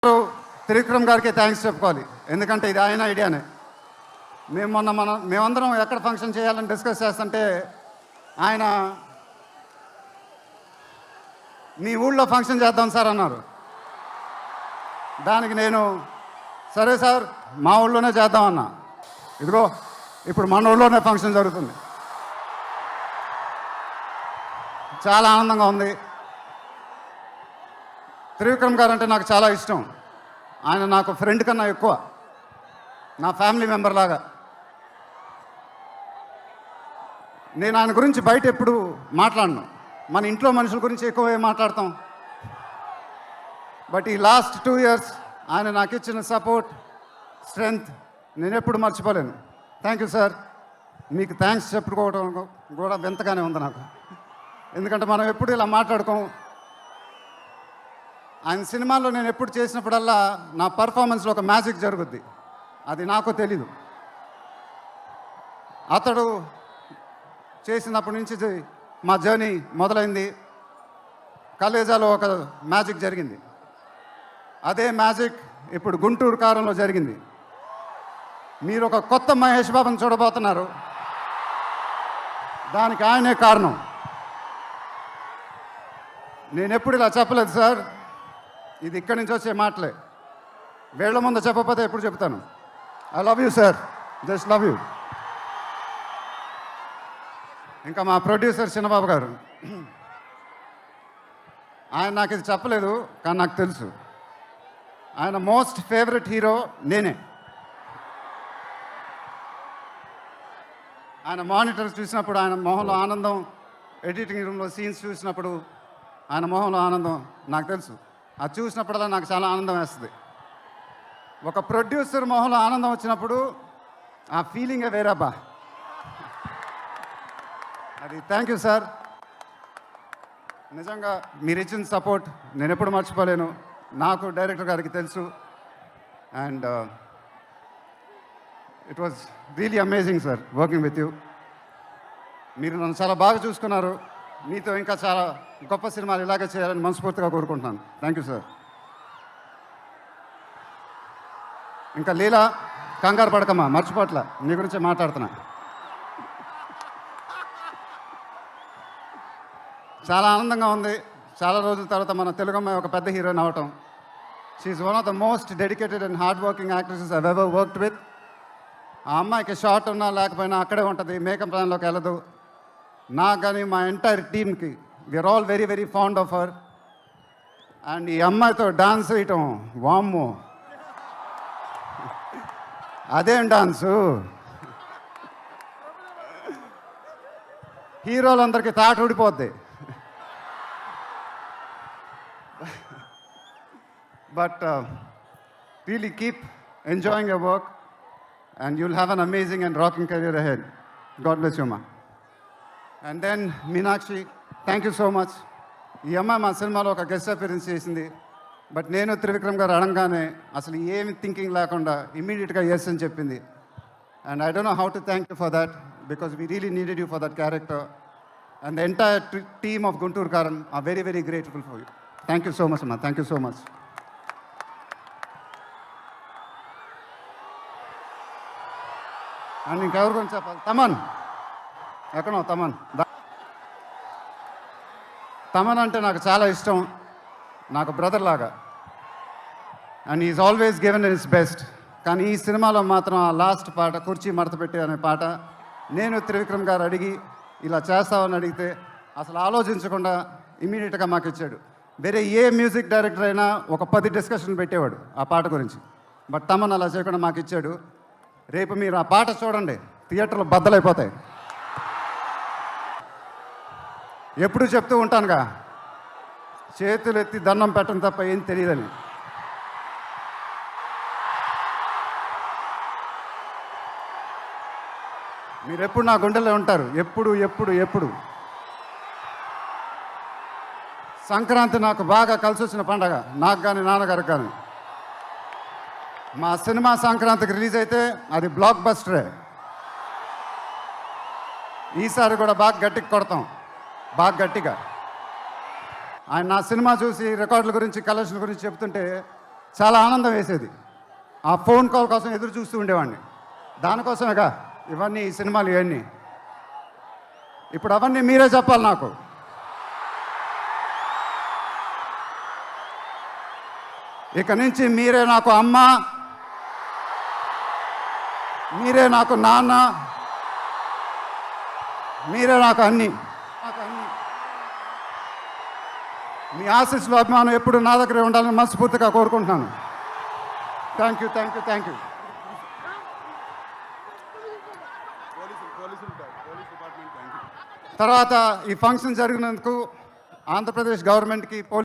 త్రివిక్రమ్ గారికి థ్యాంక్స్ చెప్పుకోవాలి, ఎందుకంటే ఇది ఆయన ఐడియానే. మేమందరం ఎక్కడ ఫంక్షన్ చేయాలని డిస్కస్ చేస్తుంటే ఆయన మీ ఊళ్ళో ఫంక్షన్ చేద్దాం సార్ అన్నారు. దానికి నేను సరే సార్ మా ఊళ్ళోనే చేద్దాం అన్నా. ఇదిగో ఇప్పుడు మన ఊళ్ళోనే ఫంక్షన్ జరుగుతుంది. చాలా ఆనందంగా ఉంది. త్రివిక్రమ్ గారు అంటే నాకు చాలా ఇష్టం. ఆయన నాకు ఫ్రెండ్ కన్నా ఎక్కువ, నా ఫ్యామిలీ మెంబర్ లాగా. నేను ఆయన గురించి బయట ఎప్పుడు మాట్లాడను, మన ఇంట్లో మనుషుల గురించి ఎక్కువ మాట్లాడతాం. బట్ ఈ లాస్ట్ 2 years ఆయన నాకు ఇచ్చిన సపోర్ట్, స్ట్రెంగ్త్ నేను ఎప్పుడు మర్చిపోలేను. Thank you sir. మీకు థ్యాంక్స్ చెప్పుకోవడం కూడా వింతగానే ఉంది నాకు, ఎందుకంటే మనం ఎప్పుడు ఇలా మాట్లాడుకోం. ఆయన సినిమాల్లో నేను ఎప్పుడు చేసినప్పుడల్లా నా పర్ఫార్మెన్స్లో ఒక మ్యాజిక్ జరుగుద్ది, అది నాకు తెలీదు. అతడు చేసినప్పటి నుంచి మా జర్నీ మొదలైంది. కలేజాలో ఒక మ్యాజిక్ జరిగింది, అదే మ్యాజిక్ ఇప్పుడు గుంటూరు కారంలో జరిగింది. మీరు ఒక కొత్త మహేష్ బాబుని చూడబోతున్నారు, దానికి ఆయనే కారణం. నేను ఎప్పుడు ఇలా చెప్పలేదు సార్, ఇది ఇక్కడి నుంచి వచ్చే మాటలే. వేళ్ల ముందు చెప్పకపోతే ఎప్పుడు చెప్తాను. I love you sir, just love you. ఇంకా మా ప్రొడ్యూసర్ చిన్నబాబు గారు, ఆయన నాకు ఇది చెప్పలేదు కానీ నాకు తెలుసు. ఆయన మోస్ట్ ఫేవరెట్ హీరో నేనే. ఆయన మానిటర్ చూసినప్పుడు ఆయన మొహంలో ఆనందం, ఎడిటింగ్ రూమ్లో సీన్స్ చూసినప్పుడు ఆయన మొహంలో ఆనందం నాకు తెలుసు. అది చూసినప్పుడల్లా నాకు చాలా ఆనందం వేస్తుంది. ఒక ప్రొడ్యూసర్ మొహంలో ఆనందం వచ్చినప్పుడు ఆ ఫీలింగే వేరేబ్బా. అది థ్యాంక్ యూ సార్. నిజంగా మీరు ఇచ్చిన సపోర్ట్ నేను ఎప్పుడు మర్చిపోలేను. నాకు డైరెక్టర్ గారికి తెలుసు. And it was really amazing sir working with you. మీరు నన్ను చాలా బాగా చూసుకున్నారు. మీతో ఇంకా చాలా గొప్ప సినిమాలు ఇలాగే చేయాలని మనస్ఫూర్తిగా కోరుకుంటున్నాను. Thank you sir. ఇంకా లీలా, కంగారు పడకమ్మా, మర్చిపోట్ల, నీ గురించే మాట్లాడుతున్నా. చాలా ఆనందంగా ఉంది. చాలా రోజుల తర్వాత మన తెలుగు అమ్మాయి ఒక పెద్ద హీరోయిన్ అవటం. She is one of the most dedicated and hard working actresses I've ever worked with. ఆ అమ్మాయికి షార్ట్ ఉన్నా లేకపోయినా అక్కడే ఉంటుంది, మేకప్ ప్లాన్లోకి వెళ్ళదు. నాకు కానీ మా ఎంటైర్ టీమ్కి we are all very very fond of her. And ఈ అమ్మాయితో డాన్స్ వేయటం, వామ్మో అదేం డాన్సు, హీరోలందరికీ తాట ఊడిపోద్ది. But really keep enjoying your work and you'll have an amazing and rocking career ahead. God bless you, ma. And then Meenakshi, thank you so much. ఈ అమ్మాయి మా సినిమాలో ఒక గెస్ట్ అపియరెన్స్ చేసింది. బట్ నేను త్రివిక్రమ్ గారు అడగానే అసలు ఏమి థింకింగ్ లేకుండా ఇమ్మీడియట్గా ఎస్ అని చెప్పింది. And I don't know how to thank you for that, because we really needed you for that character. And the entire team of Guntur Kaaram are very very grateful for you. Thank you so much అమ్మా, thank you so much. And ఇంకెవరి గురించి చెప్పాలి? తమన్ ఎక్కడో, తమన్ అంటే నాకు చాలా ఇష్టం, నాకు బ్రదర్ లాగా. And is always given is best. కానీ ఈ సినిమాలో మాత్రం ఆ లాస్ట్ పాట, కుర్చీ మడత పెట్టి అనే పాట, నేను త్రివిక్రమ్ గారు అడిగి ఇలా చేస్తామని అడిగితే అసలు ఆలోచించకుండా ఇమీడియట్గా మాకు ఇచ్చాడు. వేరే ఏ మ్యూజిక్ డైరెక్టర్ అయినా ఒక 10 డిస్కషన్ పెట్టేవాడు ఆ పాట గురించి. బట్ తమన్ అలా చేయకుండా మాకు ఇచ్చాడు. రేపు మీరు ఆ పాట చూడండి, థియేటర్లు బద్దలైపోతాయి. ఎప్పుడు చెప్తూ ఉంటానుగా, చేతులు ఎత్తి దండం పెట్టడం తప్ప ఏం తెలియదని. మీరు ఎప్పుడు నా గుండెల్లో ఉంటారు, ఎప్పుడు ఎప్పుడు ఎప్పుడు. సంక్రాంతి నాకు బాగా కలిసి వచ్చిన పండగ, నాకు కానీ నాన్నగారికి కానీ. మా సినిమా సంక్రాంతికి రిలీజ్ అయితే అది బ్లాక్ బస్టరే. ఈసారి కూడా బాగా గట్టిగా కొడతాం, బాగా గట్టిగా. ఆయన నా సినిమా చూసి రికార్డుల గురించి, కలెక్షన్ గురించి చెప్తుంటే చాలా ఆనందం వేసేది. ఆ ఫోన్ కాల్ కోసం ఎదురు చూస్తూ ఉండేవాడిని. దానికోసమేగా ఇవన్నీ ఈ సినిమాలు ఇవన్నీ. ఇప్పుడు అవన్నీ మీరే చెప్పాలి నాకు. ఇక నుంచి మీరే నాకు అమ్మ, మీరే నాకు నాన్న, మీరే నాకు అన్ని. మీ ఆశీస్సులు, అభిమానం ఎప్పుడు నా దగ్గరే ఉండాలని మనస్ఫూర్తిగా కోరుకుంటున్నాను. Thank you, thank you, thank you. తర్వాత ఈ ఫంక్షన్ జరిగినందుకు ఆంధ్రప్రదేశ్ గవర్నమెంట్కి,